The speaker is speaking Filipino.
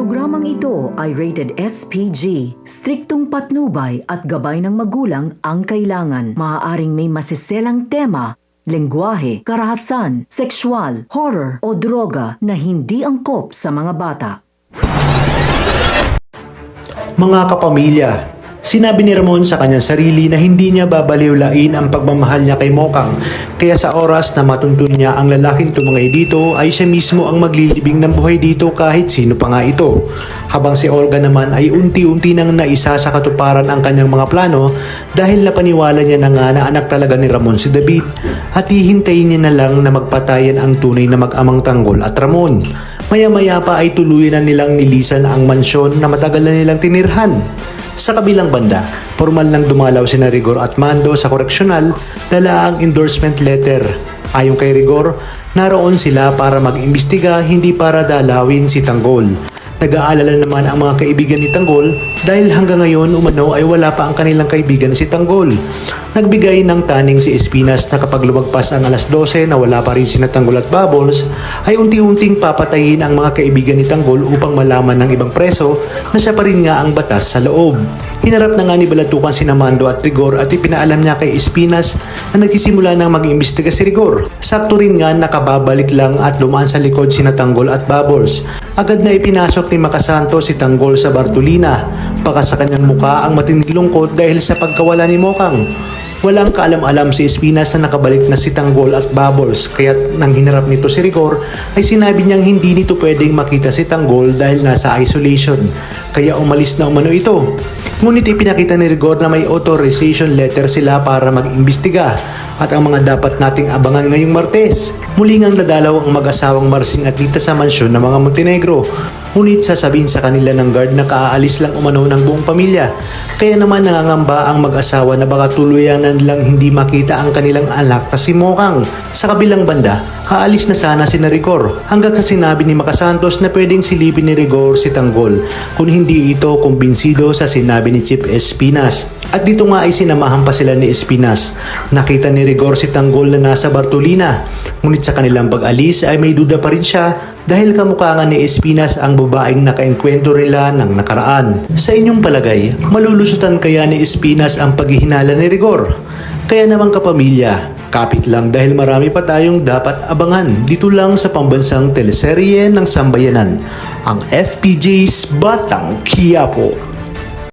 Programang ito ay rated SPG. Striktong patnubay at gabay ng magulang ang kailangan. Maaaring may masiselang tema, lengguwahe, karahasan, sexual, horror o droga na hindi angkop sa mga bata. Mga kapamilya, sinabi ni Ramon sa kanyang sarili na hindi niya babaliwlain ang pagmamahal niya kay Mokang, kaya sa oras na matuntun niya ang lalaking tumangay dito ay siya mismo ang maglilibing ng buhay dito kahit sino pa nga ito. Habang si Olga naman ay unti-unti nang naisa sa katuparan ang kanyang mga plano dahil napaniwala niya na nga na anak talaga ni Ramon si David at hihintayin niya na lang na magpatayan ang tunay na mag-amang Tanggol at Ramon. Maya-maya pa ay tuluyan na nilang nilisan ang mansyon na matagal na nilang tinirhan. Sa kabilang banda, formal nang dumalaw sina Rigor at Mando sa koreksyonal dala ang endorsement letter. Ayon kay Rigor, naroon sila para mag-imbestiga hindi para dalawin si Tanggol. Nag-aalala naman ang mga kaibigan ni Tanggol dahil hanggang ngayon umano ay wala pa ang kanilang kaibigan si Tanggol. Nagbigay ng taning si Espinas na kapag lumagpas ang alas 12 na wala pa rin sina Tanggol at Bubbles ay unti-unting papatayin ang mga kaibigan ni Tanggol upang malaman ng ibang preso na siya pa rin nga ang batas sa loob. Hinarap na nga ni Balatukan sina Mando at Rigor at ipinaalam niya kay Espinas na nagsisimula ng mag-iimbestiga si Rigor. Sakto rin nga nakababalik lang at lumaan sa likod sina Tanggol at Bubbles. Agad na ipinasok ni Makasanto si Tanggol sa Bartolina. Baka sa kanyang muka ang matinding lungkot dahil sa pagkawala ni Mokang. Walang kaalam-alam si Espinas na nakabalik na si Tanggol at Bubbles, kaya't nang hinarap nito si Rigor ay sinabi niyang hindi nito pwedeng makita si Tanggol dahil nasa isolation, kaya umalis na umano ito. Ngunit ipinakita ni Rigor na may authorization letter sila para mag-imbestiga at ang mga dapat nating abangan ngayong Martes. Muli ngang dadalaw ang mag-asawang Marsing at Lita sa mansyon ng mga Montenegro. Ngunit sasabihin sa kanila ng guard na kaaalis lang umano ng buong pamilya. Kaya naman nangangamba ang mag-asawa na baka tuluyan na nilang hindi makita ang kanilang anak na si Mokang. Sa kabilang banda, aalis na sana si Rigor hanggang sa sinabi ni Makasantos na pwedeng silipin ni Rigor si Tanggol kung hindi ito kumbinsido sa sinabi ni Chief Espinas. At dito nga ay sinamahan pa sila ni Espinas. Nakita ni Rigor si Tanggol na nasa Bartolina. Ngunit sa kanilang pag-alis ay may duda pa rin siya dahil kamukha nga ni Espinas ang babaeng nakaengkwentro nila ng nakaraan. Sa inyong palagay, malulusutan kaya ni Espinas ang paghihinala ni Rigor? Kaya naman kapamilya, kapit lang dahil marami pa tayong dapat abangan dito lang sa pambansang teleserye ng Sambayanan, ang FPJ's Batang Quiapo.